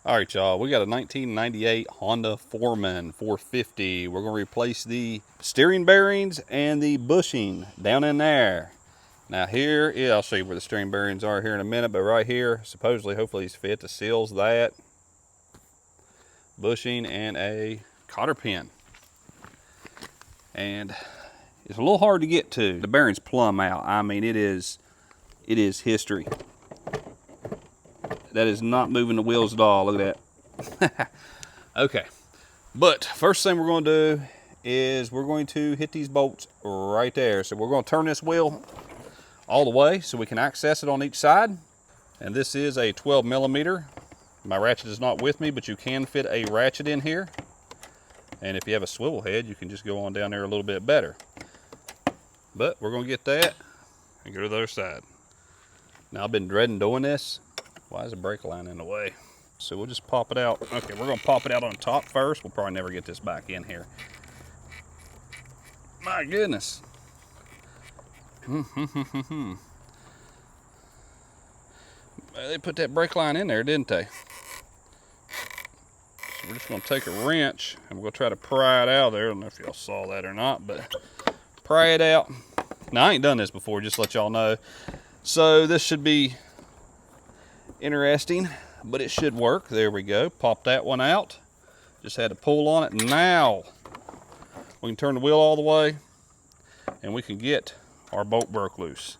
All right, y'all, we got a 1998 Honda Foreman 450. We're gonna replace the steering bearings and the bushing down in there. Now here, yeah, I'll show you where the steering bearings are here in a minute, but right here, supposedly, hopefully these fit, the seals, that, bushing, and a cotter pin. And it's a little hard to get to. The bearing's plumb out. I mean, it is history. That is not moving the wheels at all. Look at that. Okay, but first thing we're going to do is we're going to hit these bolts right there. So we're going to turn this wheel all the way so we can access it on each side. And this is a 12 millimeter. My ratchet is not with me, but you can fit a ratchet in here. And if you have a swivel head, you can just go on down there a little bit better. But we're going to get that and go to the other side. Now, I've been dreading doing this. Why is the brake line in the way? So we'll just pop it out. Okay, we're gonna pop it out on top first. We'll probably never get this back in here. My goodness. They put that brake line in there, didn't they? So we're just gonna take a wrench and we're gonna try to pry it out of there. I don't know if y'all saw that or not, but pry it out. Now, I ain't done this before, just to let y'all know. So this should be interesting, but it should work. There we go. Pop that one out. Just had to pull on it. Now we can turn the wheel all the way and we can get our bolt broke loose.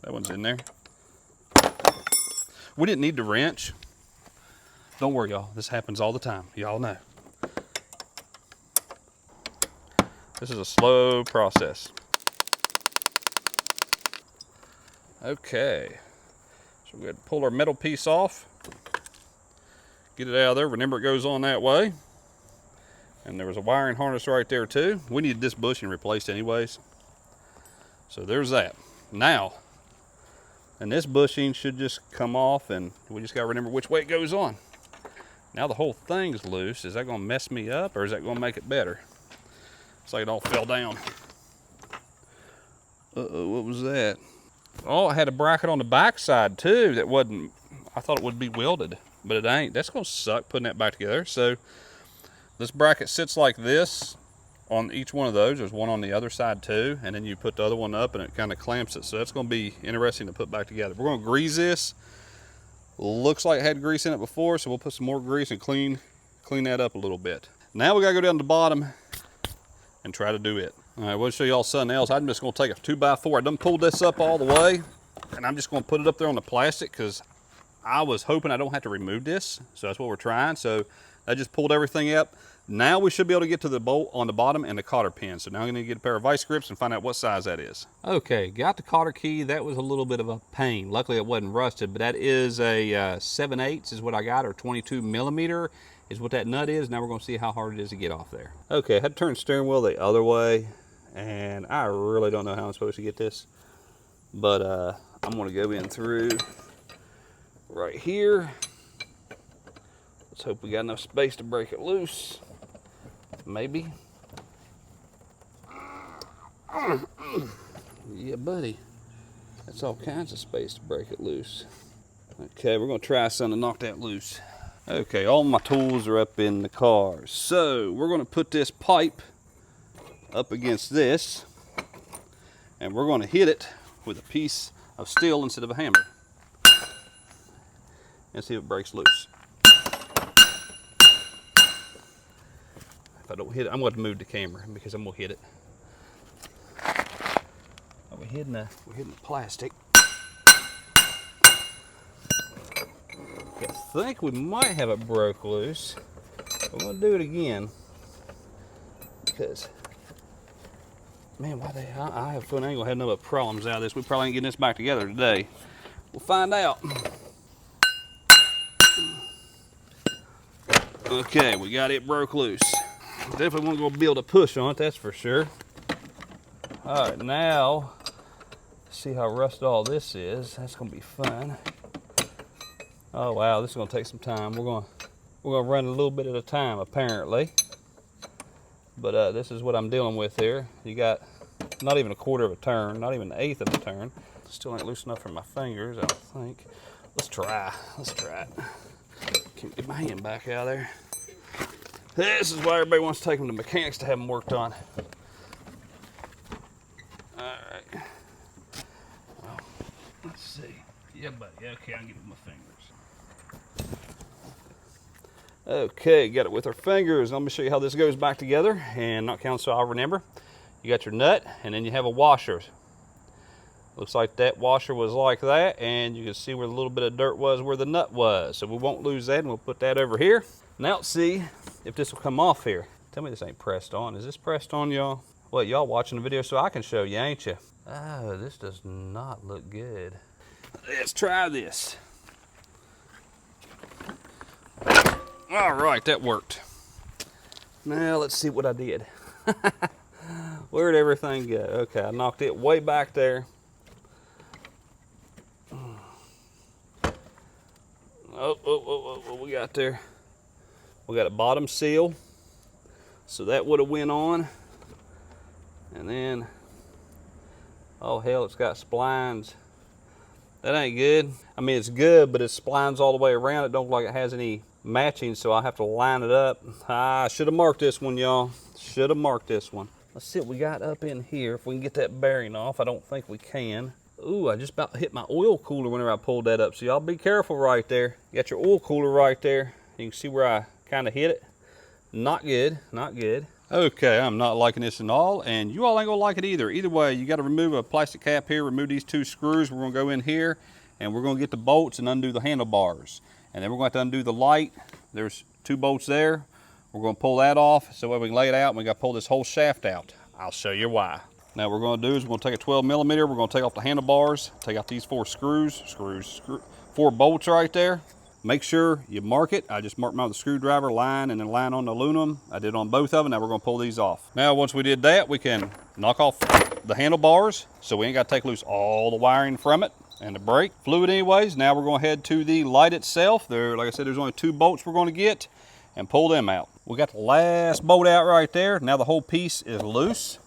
That one's in there. We didn't need the wrench. Don't worry, y'all. This happens all the time. Y'all know. This is a slow process. Okay, so we're going to pull our metal piece off, get it out of there. Remember, it goes on that way. And there was a wiring harness right there too. We needed this bushing replaced anyways. So there's that. Now, and this bushing should just come off, and we just got to remember which way it goes on. Now the whole thing's loose. Is that going to mess me up, or is that going to make it better? It's like it all fell down. Uh-oh, what was that? Oh, I had a bracket on the back side too that wasn't, I thought it would be welded, but it ain't. That's gonna suck putting that back together. So this bracket sits like this on each one of those. There's one on the other side too, and then you put the other one up and it kind of clamps it. So that's gonna be interesting to put back together. We're gonna grease this. Looks like it had grease in it before, so we'll put some more grease and clean that up a little bit. Now we gotta go down to the bottom and try to do it. All right, we'll show y'all something else. I'm just gonna take a 2x4. I done pulled this up all the way, and I'm just gonna put it up there on the plastic because I was hoping I don't have to remove this. So that's what we're trying. So I just pulled everything up. Now we should be able to get to the bolt on the bottom and the cotter pin. So now I'm gonna get a pair of vice grips and find out what size that is. Okay, got the cotter key. That was a little bit of a pain. Luckily it wasn't rusted, but that is a 7/8 is what I got, or 22 millimeter is what that nut is. Now we're gonna see how hard it is to get off there. Okay, I had to turn the steering wheel the other way, and I really don't know how I'm supposed to get this, but I'm gonna go in through right here. Let's hope we got enough space to break it loose. Maybe. Yeah, buddy. That's all kinds of space to break it loose. Okay, we're gonna try something to knock that loose. Okay, all my tools are up in the car. So we're gonna put this pipe up against this, and we're going to hit it with a piece of steel instead of a hammer and see if it breaks loose. If I don't hit it, I'm going to move the camera because I'm going to hit it. Oh, we're hitting the plastic. I think we might have it broke loose. We're going to do it again because, man, I have a feeling I ain't gonna have no other problems out of this. We probably ain't getting this back together today. We'll find out. Okay, we got it broke loose. Definitely want to go build a push on it, that's for sure. All right, now, see how rusted all this is. That's gonna be fun. Oh wow, this is gonna take some time. We're gonna run a little bit at a time, apparently. But this is what I'm dealing with here. You got not even a quarter of a turn, not even an eighth of a turn. Still ain't loose enough for my fingers, I don't think. Let's try it. Can't get my hand back out of there. This is why everybody wants to take them to mechanics to have them worked on. All right. Well, let's see. Yeah, buddy. Okay, I can get it with my fingers. Okay, got it with our fingers. Let me show you how this goes back together, and not count so I'll remember. You got your nut, and then you have a washer. Looks like that washer was like that, and you can see where the little bit of dirt was where the nut was. So we won't lose that, and we'll put that over here. Now let's see if this will come off here. Tell me this ain't pressed on. Is this pressed on, y'all? Well, y'all watching the video so I can show you, ain't you? Oh, this does not look good. Let's try this. All right, that worked. Now let's see what I did. Where'd everything go? Okay, I knocked it way back there. What we got there? We got a bottom seal, so that would have went on. And then, oh hell, it's got splines. That ain't good. I mean, it's good, but it's splines all the way around. It don't look like it has any matching, so I have to line it up. I should have marked this one, y'all. Should have marked this one. Let's see what we got up in here. If we can get that bearing off. I don't think we can. Ooh, I just about hit my oil cooler whenever I pulled that up. So y'all be careful right there. You got your oil cooler right there. You can see where I kind of hit it. Not good, not good. Okay, I'm not liking this at all, and you all ain't gonna like it either. Either way, you gotta remove a plastic cap here, remove these 2 screws. We're gonna go in here, and we're gonna get the bolts and undo the handlebars. And then we're gonna have to undo the light. There's 2 bolts there. We're gonna pull that off, so that we can lay it out, and we gotta pull this whole shaft out. I'll show you why. Now what we're gonna do is we're gonna take a 12mm, we're gonna take off the handlebars, take out these 4 4 bolts right there. Make sure you mark it. I just marked mine with a screwdriver, line, and then line on the aluminum. I did it on both of them. Now we're gonna pull these off. Now once we did that, we can knock off the handlebars, so we ain't gotta take loose all the wiring from it and the brake fluid anyways. Now we're gonna head to the light itself. There, like I said, there's only 2 bolts we're gonna get and pull them out. We got the last bolt out right there. Now the whole piece is loose.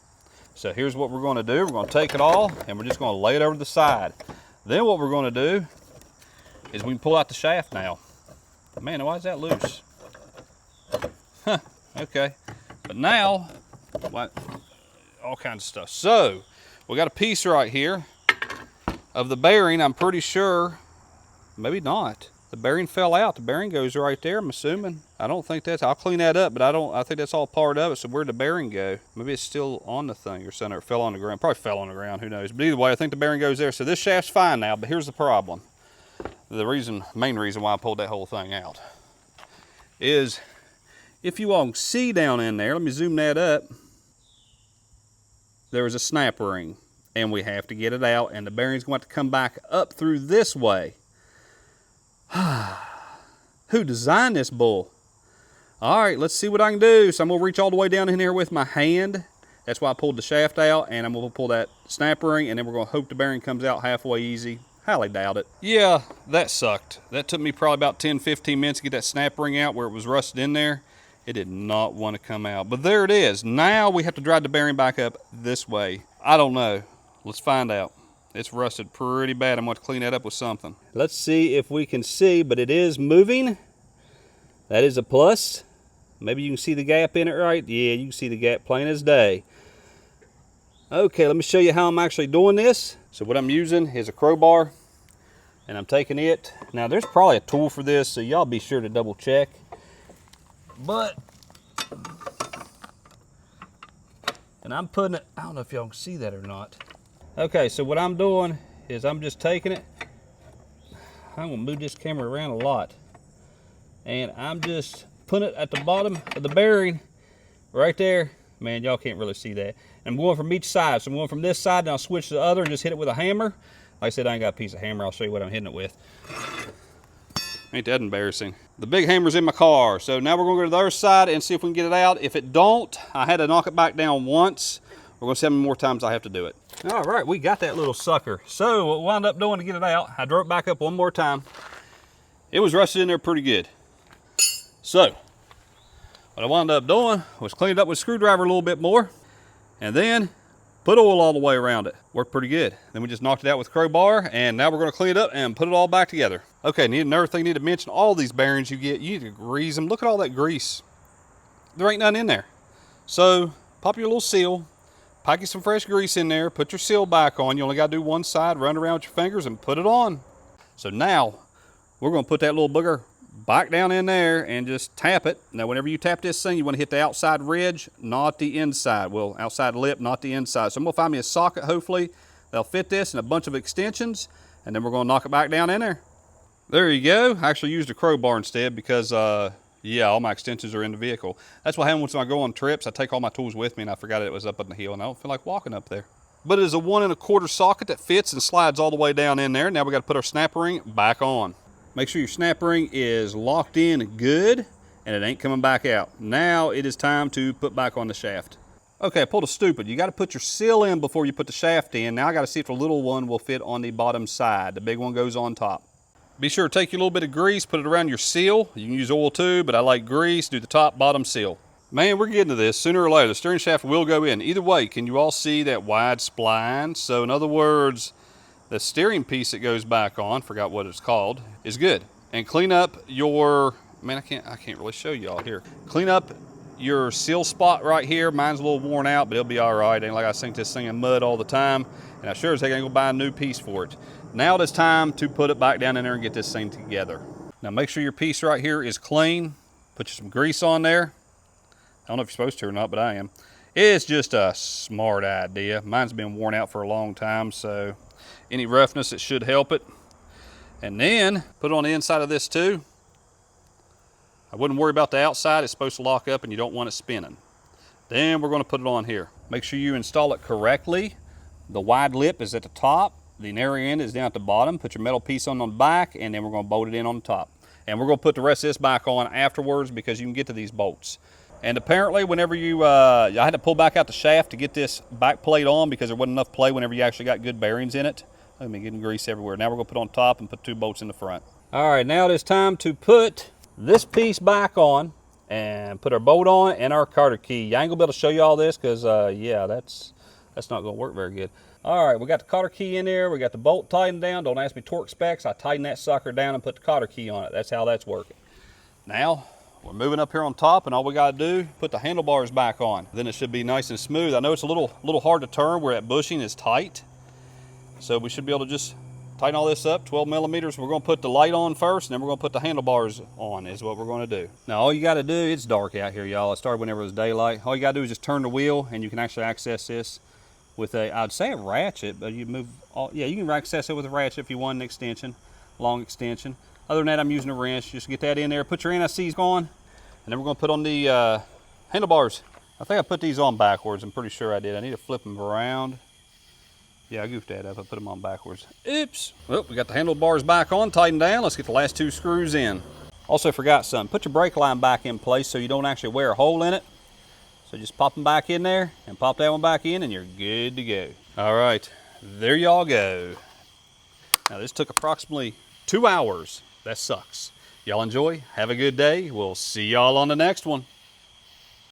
So here's what we're gonna do. We're gonna take it all and we're just gonna lay it over to the side. Then what we're gonna do is we can pull out the shaft now. Man, why is that loose? Huh, okay. But now, what? All kinds of stuff. So we got a piece right here of the bearing. I'm pretty sure, maybe not. The bearing fell out. The bearing goes right there, I'm assuming. I don't think that's, I'll clean that up, but I think that's all part of it. So where'd the bearing go? Maybe it's still on the thing or something, or it fell on the ground. Probably fell on the ground, who knows. But either way, I think the bearing goes there. So this shaft's fine now, but here's the problem. The main reason why I pulled that whole thing out is, if you all can see down in there, let me zoom that up, there was a snap ring, and we have to get it out, and the bearing's going to have to come back up through this way. Who designed this bull? All right, let's see what I can do. So I'm gonna reach all the way down in here with my hand. That's why I pulled the shaft out, and I'm gonna pull that snap ring, and then we're gonna hope the bearing comes out halfway easy. Highly doubt it. Yeah, that sucked. That took me probably about 10-15 minutes to get that snap ring out where it was rusted in there. It did not want to come out, but there it is. Now we have to drive the bearing back up this way. I don't know. Let's find out. It's rusted pretty bad. I'm going to clean that up with something. Let's see if we can see, but it is moving. That is a plus. Maybe you can see the gap in it right. Yeah, you can see the gap plain as day. Okay, let me show you how I'm actually doing this. So what I'm using is a crowbar, and I'm taking it. Now there's probably a tool for this, so y'all be sure to double check. But, and I'm putting it, I don't know if y'all can see that or not. Okay, so what I'm doing is I'm just taking it. I'm gonna move this camera around a lot. And I'm just putting it at the bottom of the bearing right there. Man, y'all can't really see that. And I'm going from each side. So I'm going from this side, and I'll switch to the other and just hit it with a hammer. Like I said, I ain't got a piece of hammer. I'll show you what I'm hitting it with. Ain't that embarrassing? The big hammer's in my car. So now we're gonna go to the other side and see if we can get it out. If it don't, I had to knock it back down once. We're gonna see how many more times I have to do it. All right, we got that little sucker. So what we wound up doing to get it out, I drove it back up one more time. It was rusted in there pretty good. So what I wound up doing was clean it up with a screwdriver a little bit more, and then Put oil all the way around it. Worked pretty good. Then we just knocked it out with a crowbar, and now we're gonna clean it up and put it all back together. Okay, another thing you need to mention, all these bearings you get, you need to grease them. Look at all that grease. There ain't none in there. So pop your little seal, pack you some fresh grease in there, put your seal back on. You only gotta do one side, run around with your fingers and put it on. So now we're gonna put that little booger back down in there and just tap it. Now whenever you tap this thing, you wanna hit the outside ridge, not the inside. Well, outside lip, not the inside. So I'm gonna find me a socket, hopefully, that'll fit this and a bunch of extensions, and then we're gonna knock it back down in there. There you go. I actually used a crowbar instead because yeah, all my extensions are in the vehicle. That's what happens when I go on trips. I take all my tools with me and I forgot it was up on the hill and I don't feel like walking up there. But it is a 1 1/4 socket that fits and slides all the way down in there. Now we got to put our snap ring back on. Make sure your snap ring is locked in good and it ain't coming back out. Now it is time to put back on the shaft. Okay, I pulled a stupid. You got to put your seal in before you put the shaft in. Now I got to see if the little one will fit on the bottom side. The big one goes on top. Be sure to take your little bit of grease, put it around your seal. You can use oil too, but I like grease. Do the top, bottom seal. Man, we're getting to this. Sooner or later, the steering shaft will go in. Either way, can you all see that wide spline? So in other words, the steering piece that goes back on, forgot what it's called, is good. And clean up your, man, I can't really show you all here. Clean up your seal spot right here. Mine's a little worn out, but it'll be all right. Ain't like I sink this thing in mud all the time. And I sure as heck ain't gonna buy a new piece for it. Now it is time to put it back down in there and get this thing together. Now make sure your piece right here is clean. Put some grease on there. I don't know if you're supposed to or not, but I am. It's just a smart idea. Mine's been worn out for a long time, so any roughness, it should help it. And then put it on the inside of this too. I wouldn't worry about the outside. It's supposed to lock up and you don't want it spinning. Then we're gonna put it on here. Make sure you install it correctly. The wide lip is at the top. The narrow end is down at the bottom. Put your metal piece on the back, and then we're going to bolt it in on the top. And we're going to put the rest of this back on afterwards because you can get to these bolts. And apparently, whenever you, I had to pull back out the shaft to get this back plate on because there wasn't enough play whenever you actually got good bearings in it. Look at me getting grease everywhere. Now we're going to put on top and put 2 bolts in the front. All right, now it is time to put this piece back on and put our bolt on and our carter key. I ain't going to be able to show you all this because, yeah, that's not going to work very good. All right, we got the cotter key in there. We got the bolt tightened down. Don't ask me torque specs. I tighten that sucker down and put the cotter key on it. That's how that's working. Now, we're moving up here on top, and all we got to do, put the handlebars back on. Then it should be nice and smooth. I know it's a little hard to turn where that bushing is tight. So we should be able to just tighten all this up, 12 millimeters. We're going to put the light on first, and then we're going to put the handlebars on is what we're going to do. Now, all you got to do, it's dark out here, y'all. I started whenever it was daylight. All you got to do is just turn the wheel, and you can actually access this with a, I'd say a ratchet, but you move all, yeah, you can access it with a ratchet if you want an extension, long extension. Other than that, I'm using a wrench. Just get that in there, put your NICs on, and then we're going to put on the handlebars. I think I put these on backwards. I'm pretty sure I did. I need to flip them around. Yeah, I goofed that up. I put them on backwards. Oops. Well, we got the handlebars back on, tightened down. Let's get the last 2 screws in. Also forgot something. Put your brake line back in place so you don't actually wear a hole in it. So just pop them back in there and pop that one back in and you're good to go. All right, there y'all go. Now this took approximately 2 hours. That sucks. Y'all enjoy, have a good day. We'll see y'all on the next one.